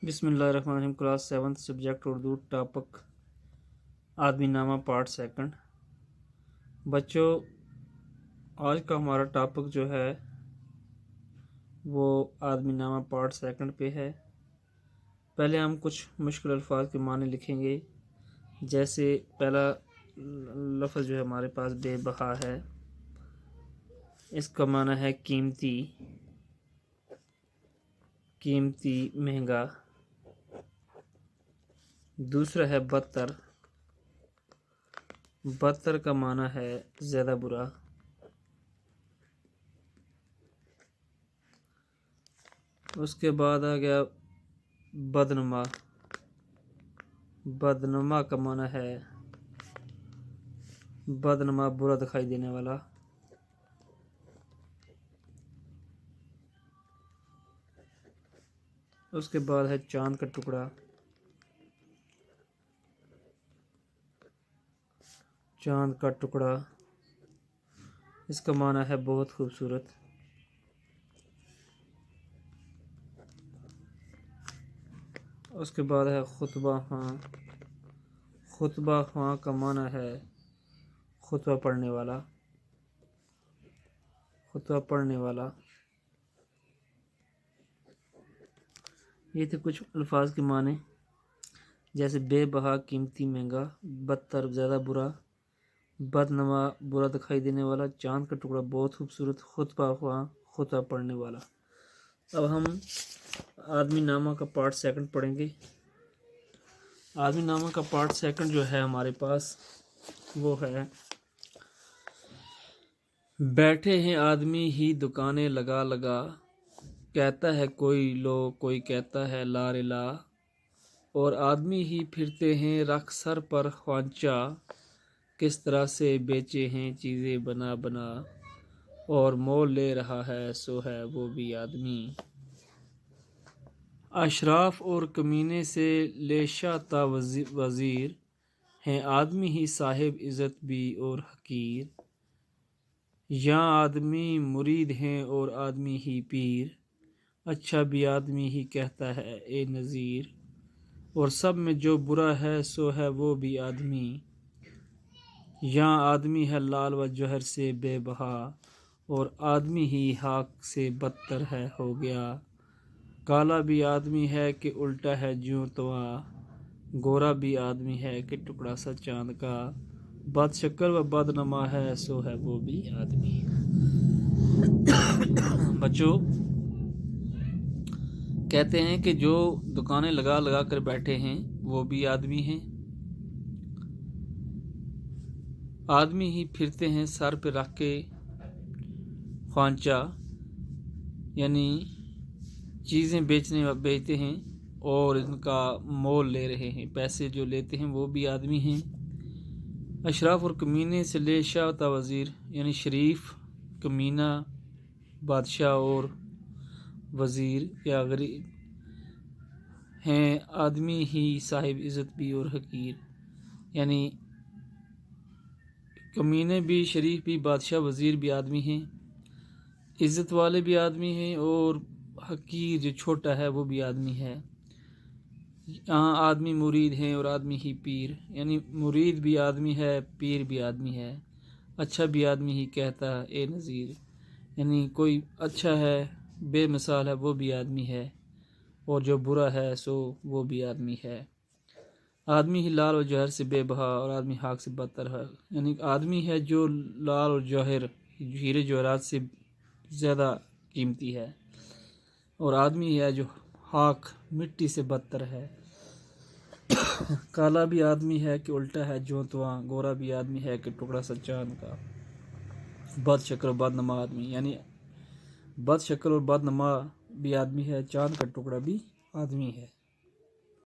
بسم اللہ الرحمن الرحیم۔ کلاس 7 سبجیکٹ اردو، ٹاپک آدمی نامہ پارٹ سیکنڈ۔ بچوں، آج کا ہمارا ٹاپک جو ہے وہ آدمی نامہ پارٹ سیکنڈ پہ ہے۔ پہلے ہم کچھ مشکل الفاظ کے معنی لکھیں گے۔ جیسے پہلا لفظ جو ہے ہمارے پاس بے بہا ہے، اس کا معنی ہے قیمتی، مہنگا۔ دوسرا ہے بدتر، بدتر کا معنی ہے زیادہ برا۔ اس کے بعد آ گیا بدنما، بدنما کا معنی ہے بدنما، برا دکھائی دینے والا۔ اس کے بعد ہے چاند کا ٹکڑا، چاند کا ٹکڑا، اس کا معنی ہے بہت خوبصورت۔ اس کے بعد ہے خطبہ خواں، خطبہ خواں کا معنی ہے خطبہ پڑھنے والا، خطبہ پڑھنے والا۔ یہ تھے کچھ الفاظ کے معنی، جیسے بے بہا قیمتی مہنگا، بدتر زیادہ برا، بدنما برا دکھائی دینے والا، چاند کا ٹکڑا بہت خوبصورت، خطبہ خواں خطبہ پڑھنے والا۔ اب ہم آدمی نامہ کا پارٹ سیکنڈ پڑھیں گے۔ آدمی نامہ کا پارٹ سیکنڈ جو ہے ہمارے پاس وہ ہے بیٹھے ہیں آدمی ہی دکانیں لگا لگا، کہتا ہے کوئی لو کوئی کہتا ہے لا رے لا، اور آدمی ہی پھرتے ہیں رکھ سر پر خوانچہ، کس طرح سے بیچے ہیں چیزیں بنا بنا، اور مول لے رہا ہے سو ہے وہ بھی آدمی۔ اشراف اور کمینے سے لے شاہ تا وزیر، ہیں آدمی ہی صاحب عزت بھی اور حقیر، یہاں آدمی مرید ہیں اور آدمی ہی پیر، اچھا بھی آدمی ہی کہتا ہے اے نذیر، اور سب میں جو برا ہے سو ہے وہ بھی آدمی، یہاں آدمی ہے لال و جوہر سے بے بہا، اور آدمی ہی خاک سے بدتر ہے ہو گیا، کالا بھی آدمی ہے کہ الٹا ہے جوں تواں، گورا بھی آدمی ہے کہ ٹکڑا سا چاند کا، بد شکل و بدنما ہے سو ہے وہ بھی آدمی۔ بچوں، کہتے ہیں کہ جو دکانیں لگا لگا کر بیٹھے ہیں وہ بھی آدمی ہیں، آدمی ہی پھرتے ہیں سر پہ رکھ کے خوانچہ، یعنی چیزیں بیچتے ہیں اور ان کا مول لے رہے ہیں، پیسے جو لیتے ہیں وہ بھی آدمی ہیں۔ اشراف اور کمینے سے لے شاہ تا وزیر، یعنی شریف، کمینہ، بادشاہ اور وزیر یا غریب ہیں آدمی ہی صاحب عزت بھی اور حقیر، یعنی کمینے بھی، شریف بھی، بادشاہ وزیر بھی آدمی ہیں، عزت والے بھی آدمی ہیں، اور حقیر جو چھوٹا ہے وہ بھی آدمی ہے۔ یہاں آدمی مرید ہیں اور آدمی ہی پیر، یعنی مرید بھی آدمی ہے، پیر بھی آدمی ہے، اچھا بھی آدمی ہی کہتا ہے اے نذیر، یعنی کوئی اچھا ہے، بے مثال ہے وہ بھی آدمی ہے، اور جو برا ہے سو وہ بھی آدمی ہے، آدمی ہی لال و جوہر سے بے بہا، اور آدمی خاک سے بدتر ہے، یعنی آدمی ہے جو لال اور جوہر، ہیرے جواہرات سے زیادہ قیمتی ہے، اور آدمی ہے جو خاک مٹی سے بدتر ہے، کالا بھی آدمی ہے کہ الٹا ہے جوں تواں، گورا بھی آدمی ہے کہ ٹکڑا سا چاند کا، بد شکل اور بدنما آدمی، یعنی بد شکل اور بدنما بھی آدمی ہے، چاند کا ٹکڑا بھی آدمی ہے۔